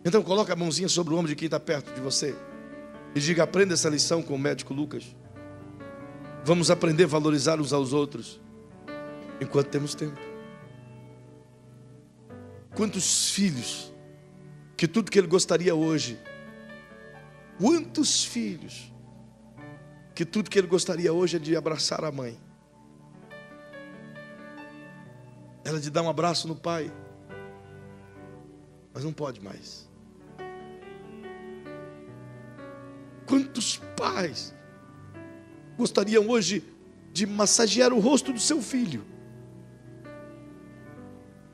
Então coloca a mãozinha sobre o ombro de quem está perto de você e diga, aprenda essa lição com o médico Lucas. Vamos aprender a valorizar uns aos outros enquanto temos tempo. Quantos filhos que tudo que ele gostaria hoje, quantos filhos que tudo que ele gostaria hoje é de abraçar a mãe, ela de dar um abraço no pai, mas não pode mais. Quantos pais gostariam hoje de massagear o rosto do seu filho,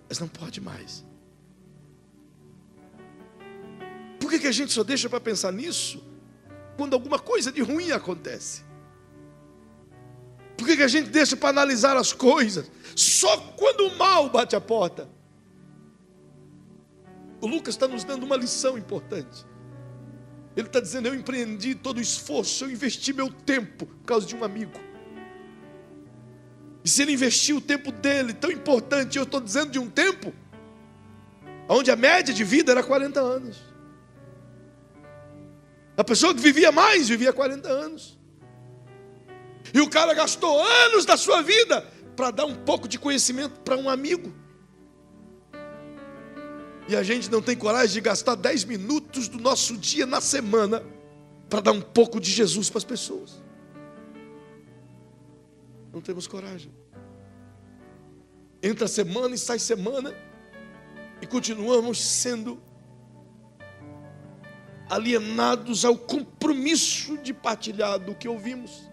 mas não pode mais. Por que a gente só deixa para pensar nisso quando alguma coisa de ruim acontece? Por que a gente deixa para analisar as coisas só quando o mal bate a porta? O Lucas está nos dando uma lição importante. Ele está dizendo, eu empreendi todo o esforço, eu investi meu tempo por causa de um amigo. E se ele investiu o tempo dele, tão importante, eu estou dizendo de um tempo onde a média de vida era 40 anos. A pessoa que vivia mais, vivia 40 anos. E o cara gastou anos da sua vida para dar um pouco de conhecimento para um amigo. E a gente não tem coragem de gastar 10 minutos do nosso dia na semana para dar um pouco de Jesus para as pessoas. Não temos coragem. Entra semana e sai semana e continuamos sendo alienados ao compromisso de partilhar do que ouvimos.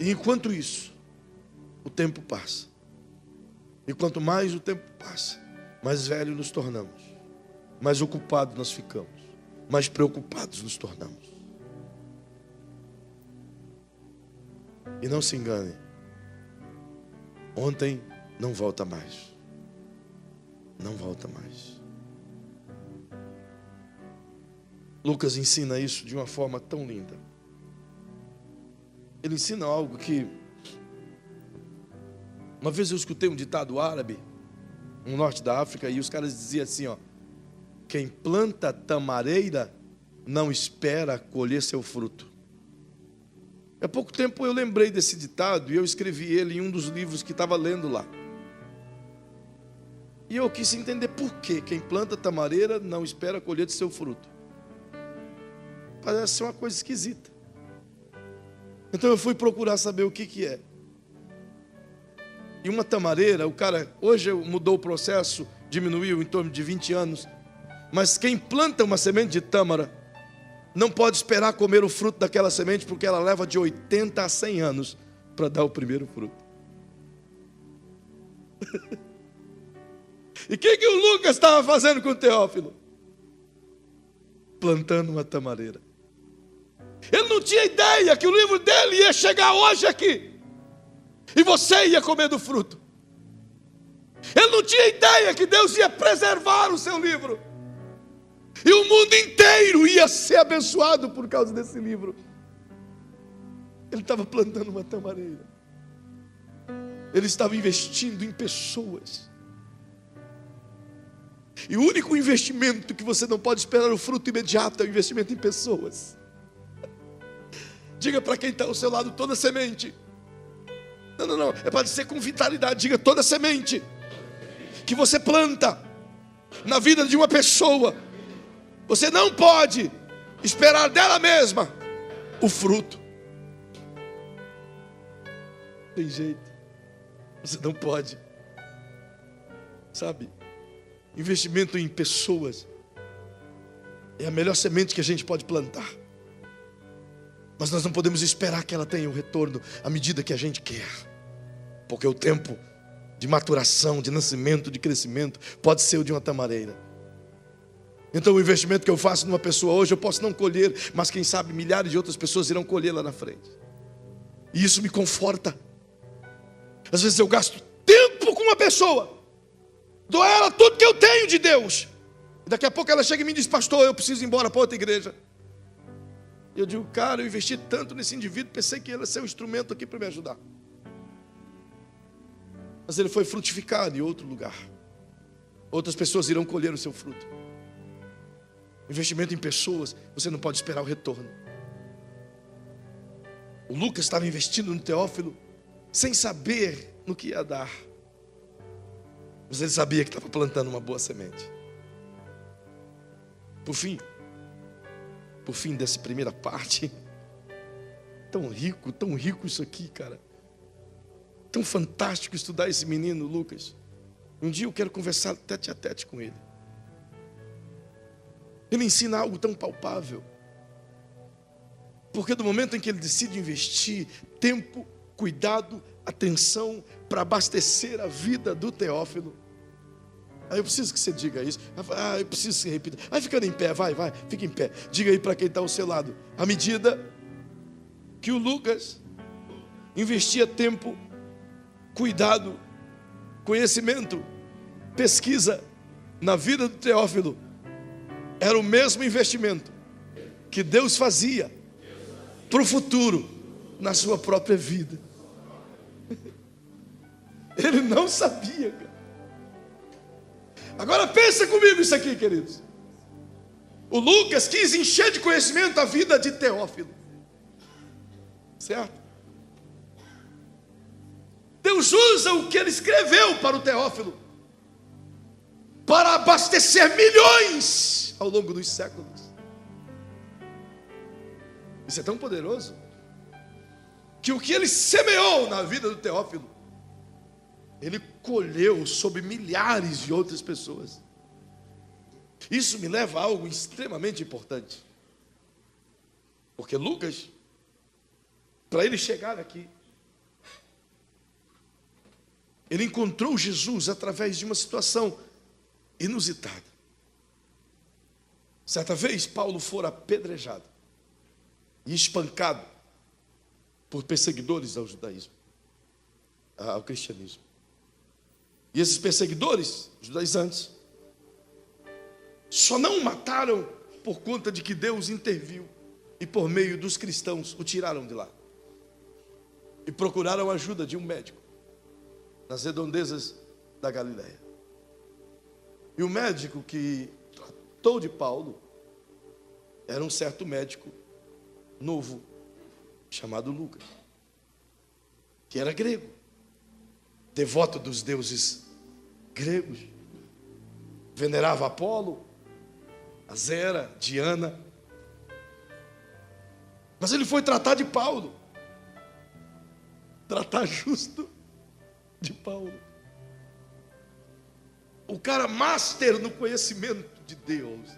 E enquanto isso, o tempo passa. E quanto mais o tempo passa, mais velhos nos tornamos, mais ocupados nós ficamos, mais preocupados nos tornamos. E não se engane, ontem não volta mais. Não volta mais. Lucas ensina isso de uma forma tão linda. Ele ensina algo que... Uma vez eu escutei um ditado árabe no norte da África e os caras diziam assim, ó: quem planta tamareira não espera colher seu fruto. Há pouco tempo eu lembrei desse ditado e eu escrevi ele em um dos livros que estava lendo lá. E eu quis entender por que quem planta tamareira não espera colher de seu fruto. Parece ser uma coisa esquisita. Então eu fui procurar saber o que é. E uma tamareira, o cara, hoje mudou o processo, diminuiu em torno de 20 anos. Mas quem planta uma semente de tâmara não pode esperar comer o fruto daquela semente, porque ela leva de 80 a 100 anos para dar o primeiro fruto. E o que o Lucas estava fazendo com o Teófilo? Plantando uma tamareira. Ele não tinha ideia que o livro dele ia chegar hoje aqui e você ia comer do fruto. Ele não tinha ideia que Deus ia preservar o seu livro. E o mundo inteiro ia ser abençoado por causa desse livro. Ele estava plantando uma tamareira. Ele estava investindo em pessoas. E o único investimento que você não pode esperar o fruto imediato é o investimento em pessoas. Diga para quem está ao seu lado: toda semente. Não, é para dizer com vitalidade. Diga: toda semente que você planta na vida de uma pessoa, você não pode esperar dela mesma o fruto. Tem jeito. Você não pode. Sabe? Investimento em pessoas é a melhor semente que a gente pode plantar. Mas nós não podemos esperar que ela tenha um retorno à medida que a gente quer. Porque o tempo de maturação, de nascimento, de crescimento pode ser o de uma tamareira. Então o investimento que eu faço numa pessoa hoje, eu posso não colher, mas quem sabe milhares de outras pessoas irão colher lá na frente. E isso me conforta. Às vezes eu gasto tempo com uma pessoa, dou a ela tudo que eu tenho de Deus, e daqui a pouco ela chega e me diz: pastor, eu preciso ir embora para outra igreja. E eu digo: cara, eu investi tanto nesse indivíduo, pensei que ele ia ser um instrumento aqui para me ajudar. Mas ele foi frutificado em outro lugar. Outras pessoas irão colher o seu fruto. Investimento em pessoas, você não pode esperar o retorno. O Lucas estava investindo no Teófilo sem saber no que ia dar. Mas ele sabia que estava plantando uma boa semente. Por fim dessa primeira parte, tão rico isso aqui, cara. Tão fantástico estudar esse menino Lucas. Um dia eu quero conversar tete a tete com ele. Ele ensina algo tão palpável. Porque do momento em que ele decide investir tempo, cuidado, atenção para abastecer a vida do Teófilo. Eu preciso que você diga isso. Eu preciso que você repita. Vai ficando em pé, vai, fica em pé. Diga aí para quem está ao seu lado. À medida que o Lucas investia tempo, cuidado, conhecimento, pesquisa na vida do Teófilo, era o mesmo investimento que Deus fazia para o futuro na sua própria vida. Ele não sabia, cara. Agora pensa comigo isso aqui, queridos. O Lucas quis encher de conhecimento a vida de Teófilo, certo? Deus usa o que ele escreveu para o Teófilo para abastecer milhões ao longo dos séculos. Isso é tão poderoso que o que ele semeou na vida do Teófilo, ele colheu sobre milhares de outras pessoas. Isso me leva a algo extremamente importante. Porque Lucas, para ele chegar aqui, ele encontrou Jesus através de uma situação inusitada. Certa vez, Paulo fora apedrejado e espancado por perseguidores ao judaísmo, ao cristianismo. E esses perseguidores, judaizantes, só não o mataram por conta de que Deus interviu e por meio dos cristãos o tiraram de lá. E procuraram a ajuda de um médico nas redondezas da Galileia. E o médico que tratou de Paulo era um certo médico novo, chamado Lucas, que era grego, devoto dos deuses gregos, venerava Apolo, Azera, Diana. Mas ele foi tratar de Paulo, tratar justo de Paulo. O cara master no conhecimento de Deus.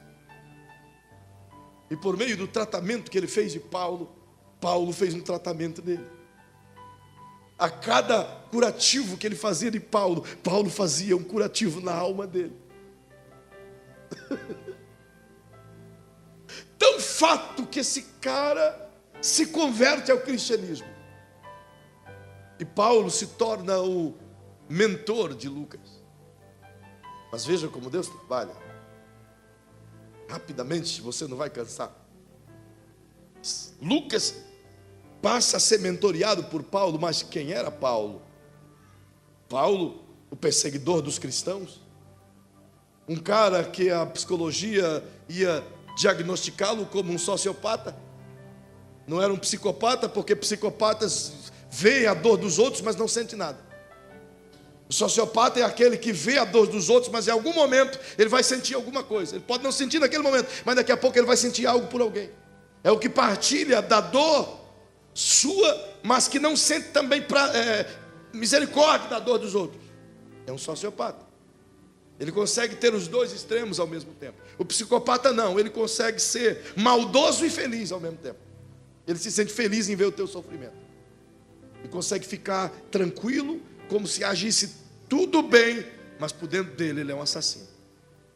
E por meio do tratamento que ele fez de Paulo, Paulo fez um tratamento dele. A cada curativo que ele fazia de Paulo, Paulo fazia um curativo na alma dele. Tão fato que esse cara se converte ao cristianismo. E Paulo se torna o mentor de Lucas. Mas veja como Deus trabalha. rapidamente, você não vai cansar. Lucas passa a ser mentoreado por Paulo, mas quem era Paulo? Paulo, o perseguidor dos cristãos? Um cara que a psicologia ia diagnosticá-lo como um sociopata? Não era um psicopata, porque psicopatas veem a dor dos outros, mas não sentem nada. O sociopata é aquele que vê a dor dos outros, mas em algum momento ele vai sentir alguma coisa. Ele pode não sentir naquele momento, mas daqui a pouco ele vai sentir algo por alguém. É o que partilha da dor sua, mas que não sente também misericórdia da dor dos outros. É um sociopata. Ele consegue ter os dois extremos ao mesmo tempo. O psicopata não, ele consegue ser maldoso e feliz ao mesmo tempo. Ele se sente feliz em ver o teu sofrimento. Ele consegue ficar tranquilo, como se agisse tudo bem, mas por dentro dele ele é um assassino.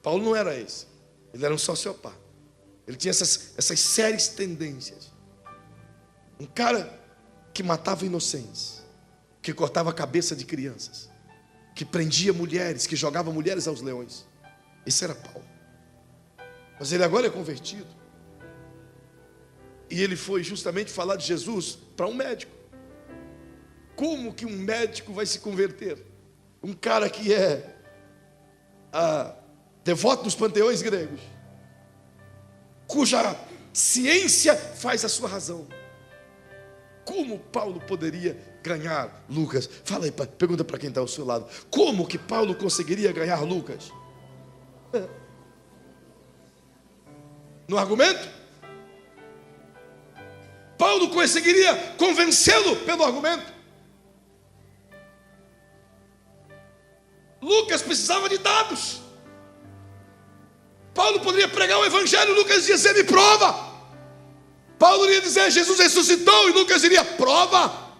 Paulo não era esse. Ele era um sociopata. Ele tinha essas sérias tendências. Um cara que matava inocentes, que cortava a cabeça de crianças, que prendia mulheres, que jogava mulheres aos leões. Esse era Paulo. Mas ele agora é convertido. E ele foi justamente falar de Jesus para um médico. Como que um médico vai se converter? Um cara que é devoto dos panteões gregos, cuja ciência faz a sua razão. Como Paulo poderia ganhar Lucas? Fala aí, pergunta para quem está ao seu lado. Como que Paulo conseguiria ganhar Lucas? No argumento? Paulo conseguiria convencê-lo pelo argumento? Lucas precisava de dados. Paulo poderia pregar o evangelho, Lucas ia dizer: me prova. Paulo iria dizer: Jesus ressuscitou, e Lucas diria: prova.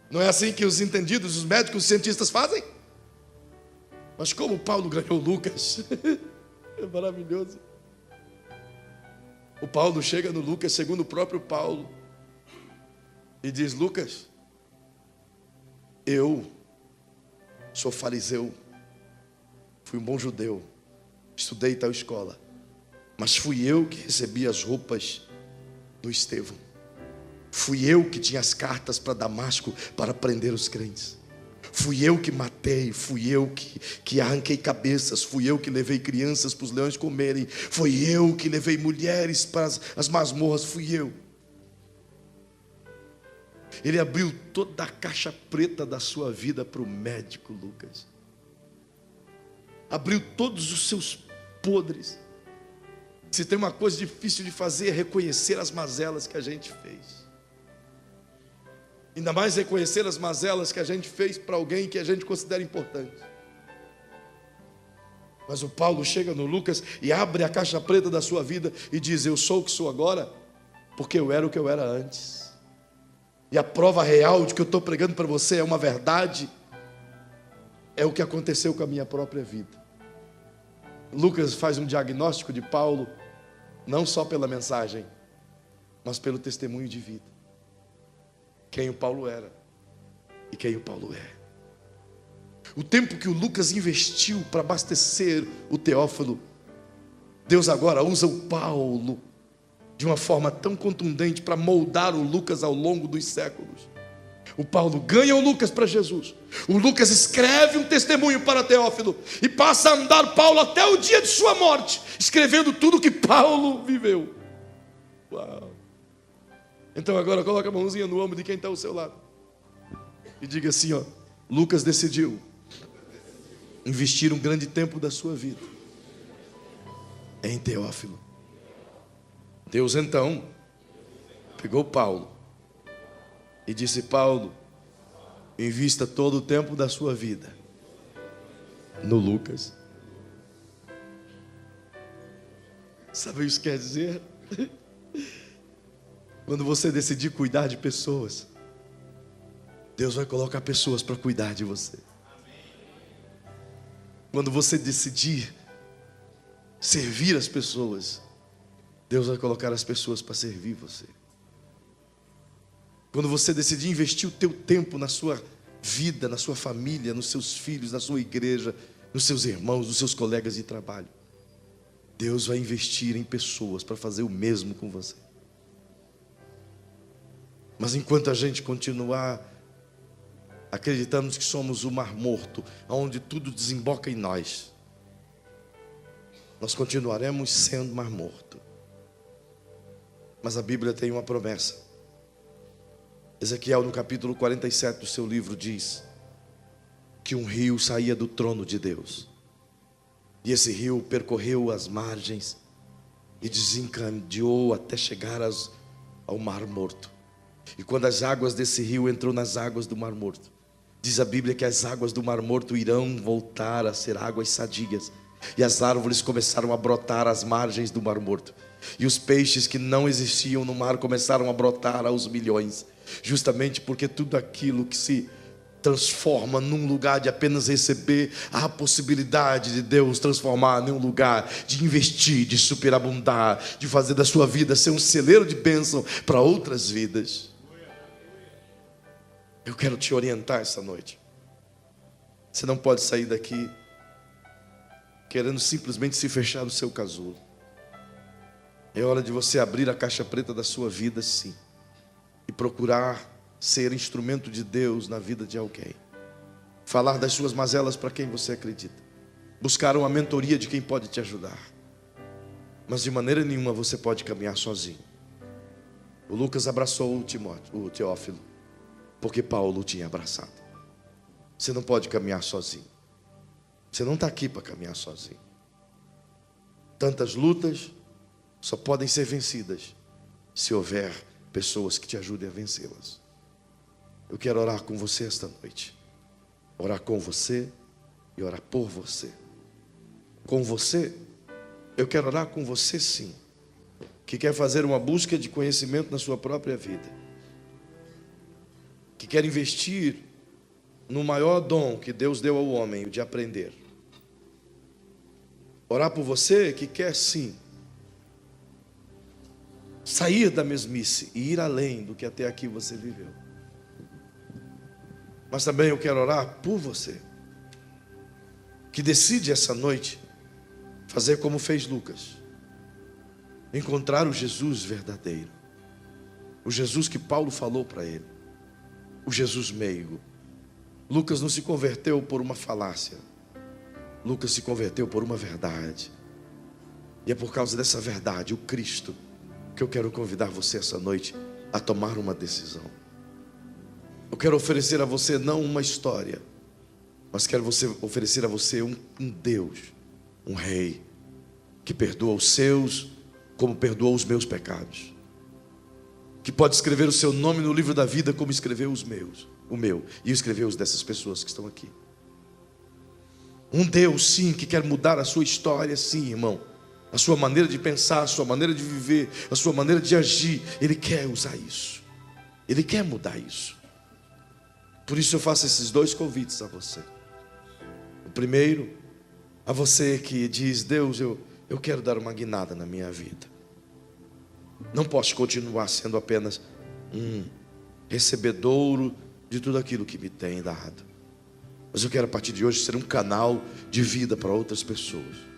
Não é assim que os entendidos, os médicos, os cientistas fazem? Mas como Paulo ganhou Lucas? É maravilhoso. O Paulo chega no Lucas, segundo o próprio Paulo, e diz: Lucas, eu sou fariseu, fui um bom judeu, estudei tal escola, mas fui eu que recebi as roupas do Estevão. Fui eu que tinha as cartas para Damasco para prender os crentes. Fui eu que matei, fui eu que arranquei cabeças, fui eu que levei crianças para os leões comerem, fui eu que levei mulheres para as masmorras, fui eu. Ele abriu toda a caixa preta da sua vida para o médico Lucas. Abriu todos os seus podres. Se tem uma coisa difícil de fazer, é reconhecer as mazelas que a gente fez. Ainda mais reconhecer as mazelas que a gente fez para alguém que a gente considera importante. Mas o Paulo chega no Lucas e abre a caixa preta da sua vida e diz: eu sou o que sou agora, porque eu era o que eu era antes. E a prova real de que eu estou pregando para você é uma verdade, é o que aconteceu com a minha própria vida. Lucas faz um diagnóstico de Paulo, não só pela mensagem, mas pelo testemunho de vida. Quem o Paulo era e quem o Paulo é. O tempo que o Lucas investiu para abastecer o Teófilo, Deus agora usa o Paulo de uma forma tão contundente para moldar o Lucas ao longo dos séculos. O Paulo ganha o Lucas para Jesus. O Lucas escreve um testemunho para Teófilo e passa a andar Paulo até o dia de sua morte, escrevendo tudo que Paulo viveu. Uau! Então agora coloca a mãozinha no ombro de quem está ao seu lado e diga assim: ó, Lucas decidiu investir um grande tempo da sua vida em Teófilo. Deus então pegou Paulo e disse: Paulo, invista todo o tempo da sua vida no Lucas. Sabe o que isso quer dizer? Quando você decidir cuidar de pessoas, Deus vai colocar pessoas para cuidar de você. Quando você decidir servir as pessoas, Deus vai colocar as pessoas para servir você. Quando você decidir investir o teu tempo na sua vida, na sua família, nos seus filhos, na sua igreja, nos seus irmãos, nos seus colegas de trabalho, Deus vai investir em pessoas para fazer o mesmo com você. Mas enquanto a gente continuar acreditando que somos o mar morto, onde tudo desemboca em nós continuaremos sendo mar morto. Mas a Bíblia tem uma promessa. Ezequiel, no capítulo 47 do seu livro, diz que um rio saía do trono de Deus, e esse rio percorreu as margens e desencadeou até chegar ao mar morto. E quando as águas desse rio entrou nas águas do mar morto, diz a Bíblia que as águas do mar morto irão voltar a ser águas sadias, e as árvores começaram a brotar às margens do mar morto, e os peixes que não existiam no mar começaram a brotar aos milhões, justamente porque tudo aquilo que se transforma num lugar de apenas receber, há a possibilidade de Deus transformar num lugar de investir, de superabundar, de fazer da sua vida ser um celeiro de bênção para outras vidas. Eu quero te orientar essa noite. Você não pode sair daqui querendo simplesmente se fechar no seu casulo. É hora de você abrir a caixa preta da sua vida, sim, e procurar ser instrumento de Deus na vida de alguém. Falar das suas mazelas para quem você acredita. Buscar uma mentoria de quem pode te ajudar. Mas de maneira nenhuma você pode caminhar sozinho. O Lucas abraçou o Teófilo, porque Paulo o tinha abraçado. Você não pode caminhar sozinho. Você não está aqui para caminhar sozinho. Tantas lutas só podem ser vencidas se houver pessoas que te ajudem a vencê-las. Eu quero orar com você esta noite. Orar com você e orar por você. Com você, eu quero orar com você, sim, que quer fazer uma busca de conhecimento na sua própria vida, que quer investir no maior dom que Deus deu ao homem, o de aprender. Orar por você que quer, sim, sair da mesmice e ir além do que até aqui você viveu. Mas também eu quero orar por você, que decide essa noite fazer como fez Lucas, encontrar o Jesus verdadeiro, o Jesus que Paulo falou para ele, o Jesus meigo. Lucas não se converteu por uma falácia, Lucas se converteu por uma verdade, e é por causa dessa verdade, o Cristo, que eu quero convidar você essa noite a tomar uma decisão. Eu quero oferecer a você não uma história, mas quero oferecer a você um Deus, um Rei, que perdoa os seus, como perdoou os meus pecados, que pode escrever o seu nome no livro da vida, como escreveu o meu, e escreveu os dessas pessoas que estão aqui. Um Deus, sim, que quer mudar a sua história, sim, irmão. A sua maneira de pensar, a sua maneira de viver, a sua maneira de agir. Ele quer usar isso. Ele quer mudar isso. Por isso eu faço esses dois convites a você. O primeiro, a você que diz: Deus, eu quero dar uma guinada na minha vida. Não posso continuar sendo apenas um recebedouro de tudo aquilo que me tem dado. Mas eu quero a partir de hoje ser um canal de vida para outras pessoas.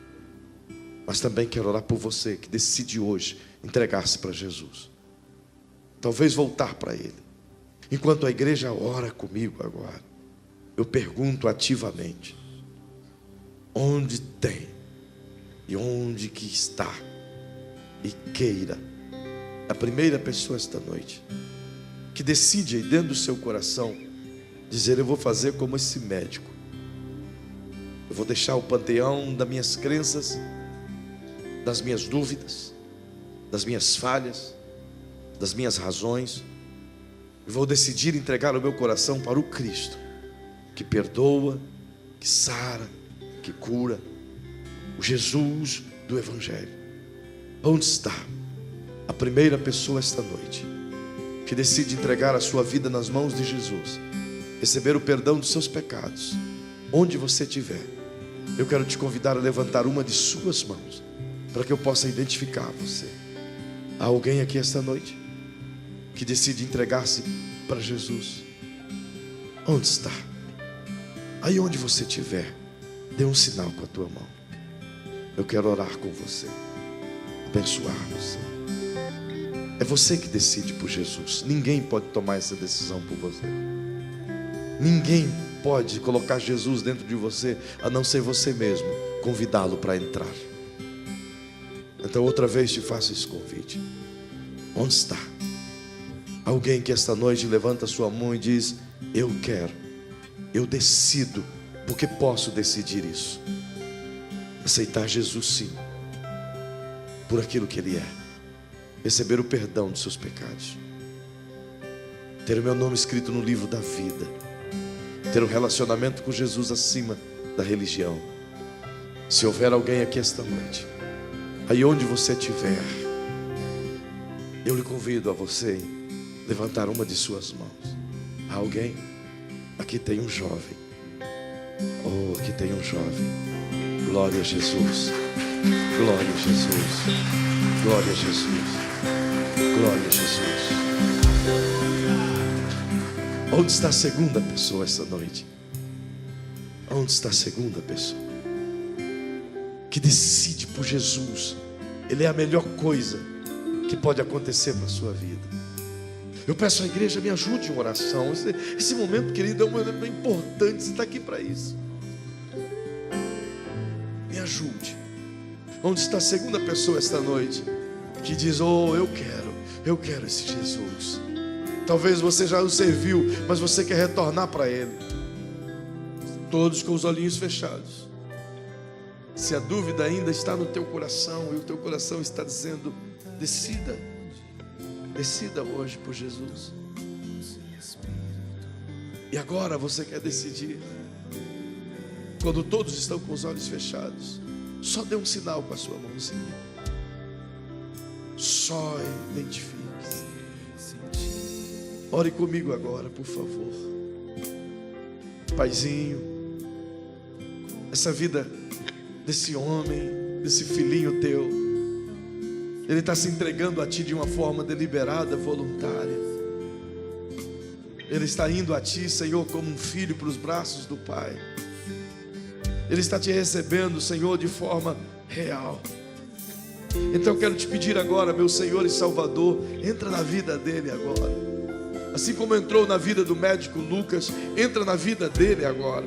Mas também quero orar por você que decide hoje entregar-se para Jesus. Talvez voltar para Ele. Enquanto a igreja ora comigo agora, eu pergunto ativamente: onde tem e onde que está e queira a primeira pessoa esta noite que decide aí dentro do seu coração dizer: eu vou fazer como esse médico, eu vou deixar o panteão das minhas crenças, das minhas dúvidas, das minhas falhas, das minhas razões, e vou decidir entregar o meu coração para o Cristo, que perdoa, que sara, que cura, o Jesus do Evangelho. Onde está a primeira pessoa esta noite que decide entregar a sua vida nas mãos de Jesus, receber o perdão dos seus pecados? Onde você estiver, eu quero te convidar a levantar uma de suas mãos, para que eu possa identificar você. Há alguém aqui esta noite que decide entregar-se para Jesus? Onde está? Aí onde você estiver, dê um sinal com a tua mão. Eu quero orar com você, abençoar você. É você que decide por Jesus. Ninguém pode tomar essa decisão por você. Ninguém pode colocar Jesus dentro de você, a não ser você mesmo convidá-lo para entrar. Então outra vez te faço esse convite. Onde está alguém que esta noite levanta sua mão e diz: eu quero, eu decido, porque posso decidir isso, aceitar Jesus sim, por aquilo que Ele é, receber o perdão dos seus pecados, ter o meu nome escrito no livro da vida, ter um relacionamento com Jesus acima da religião. Se houver alguém aqui esta noite, aí onde você estiver, eu lhe convido a você levantar uma de suas mãos. Há alguém? Aqui tem um jovem. Oh, aqui tem um jovem. Glória a Jesus. Glória a Jesus. Glória a Jesus. Glória a Jesus. Onde está a segunda pessoa essa noite? Onde está a segunda pessoa que decide por Jesus? Ele é a melhor coisa que pode acontecer para a sua vida. Eu peço à igreja, me ajude em oração. Esse momento, querido, é um momento importante. Você está aqui para isso. Me ajude. Onde está a segunda pessoa esta noite que diz: oh, eu quero esse Jesus. Talvez você já o serviu, mas você quer retornar para Ele. Todos com os olhinhos fechados. Se a dúvida ainda está no teu coração e o teu coração está dizendo: decida hoje por Jesus. E agora você quer decidir. Quando todos estão com os olhos fechados, só dê um sinal com a sua mãozinha. Só identifique-se. Ore comigo agora, por favor. Paizinho, essa vida desse homem, desse filhinho teu, ele está se entregando a Ti de uma forma deliberada, voluntária. Ele está indo a Ti, Senhor, como um filho para os braços do Pai. Ele está Te recebendo, Senhor, de forma real. Então eu quero Te pedir agora, meu Senhor e Salvador, entra na vida dele agora. Assim como entrou na vida do médico Lucas, entra na vida dele agora.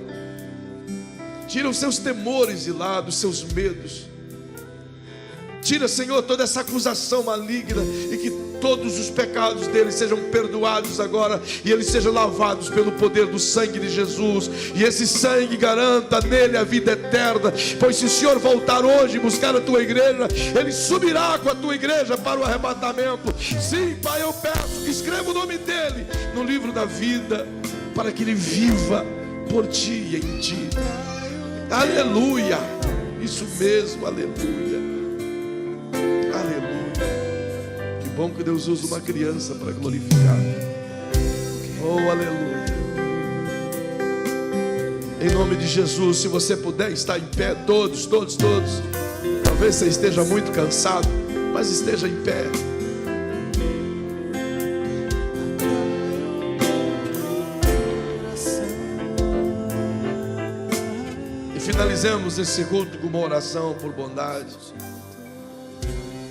Tira os seus temores de lado, os seus medos. Tira, Senhor, toda essa acusação maligna, e que todos os pecados dele sejam perdoados agora, e eles sejam lavados pelo poder do sangue de Jesus, e esse sangue garanta nele a vida eterna. Pois se o Senhor voltar hoje e buscar a tua igreja, Ele subirá com a tua igreja para o arrebatamento. Sim, Pai, eu peço que escreva o nome dele no livro da vida, para que ele viva por Ti e em Ti. Aleluia, isso mesmo, aleluia. Aleluia. Que bom que Deus usa uma criança para glorificar. Oh, aleluia. Em nome de Jesus, se você puder estar em pé, todos. Talvez você esteja muito cansado, mas esteja em pé. E finalizemos esse culto com uma oração por bondade.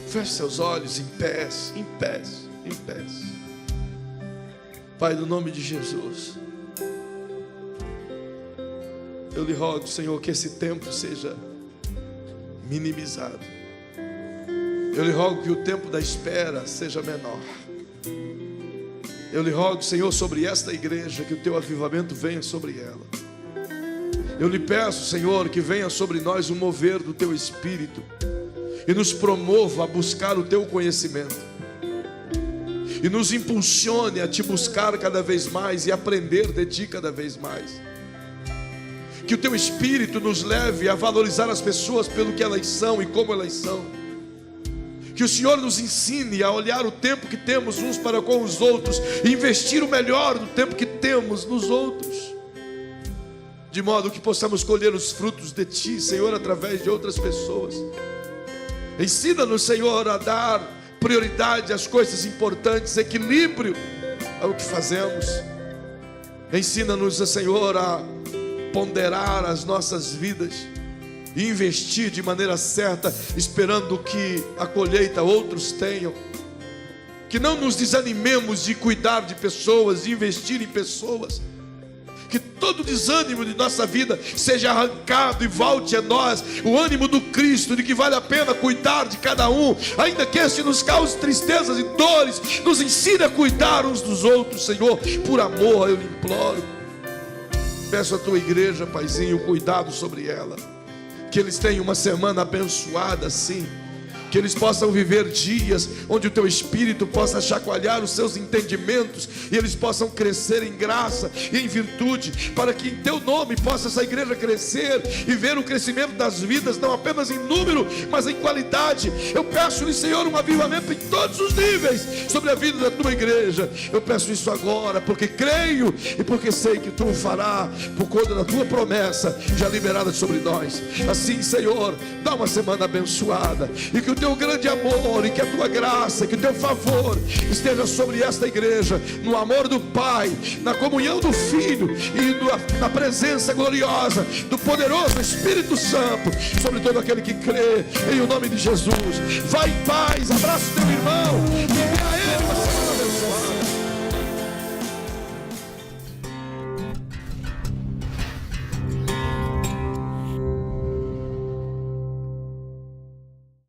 Feche seus olhos, em pés. Pai, no nome de Jesus, eu lhe rogo, Senhor, que esse tempo seja minimizado. Eu lhe rogo que o tempo da espera seja menor. Eu lhe rogo, Senhor, sobre esta igreja, que o teu avivamento venha sobre ela. Eu lhe peço, Senhor, que venha sobre nós o mover do teu Espírito e nos promova a buscar o teu conhecimento, e nos impulsione a te buscar cada vez mais e aprender de ti cada vez mais. Que o teu Espírito nos leve a valorizar as pessoas pelo que elas são e como elas são. Que o Senhor nos ensine a olhar o tempo que temos uns para com os outros e investir o melhor do tempo que temos nos outros, de modo que possamos colher os frutos de ti, Senhor, através de outras pessoas. Ensina-nos, Senhor, a dar prioridade às coisas importantes, equilíbrio ao que fazemos. Ensina-nos, Senhor, a ponderar as nossas vidas e investir de maneira certa, esperando que a colheita outros tenham. Que não nos desanimemos de cuidar de pessoas, de investir em pessoas. Que todo desânimo de nossa vida seja arrancado e volte a nós o ânimo do Cristo, de que vale a pena cuidar de cada um, ainda que este nos cause tristezas e dores. Nos ensine a cuidar uns dos outros, Senhor, por amor eu lhe imploro. Peço à tua igreja, Paizinho, cuidado sobre ela, que eles tenham uma semana abençoada, sim. Que eles possam viver dias onde o teu Espírito possa chacoalhar os seus entendimentos, e eles possam crescer em graça e em virtude, para que em teu nome possa essa igreja crescer e ver o crescimento das vidas, não apenas em número, mas em qualidade. Eu peço-lhe, Senhor, um avivamento em todos os níveis sobre a vida da tua igreja. Eu peço isso agora, porque creio e porque sei que tu o fará, por conta da tua promessa já liberada sobre nós. Assim, Senhor, dá uma semana abençoada, e que o teu grande amor, e que a tua graça, que o teu favor esteja sobre esta igreja, no amor do Pai, na comunhão do Filho e na presença gloriosa do poderoso Espírito Santo, sobre todo aquele que crê, em o nome de Jesus. Vai em paz, abraça o teu irmão.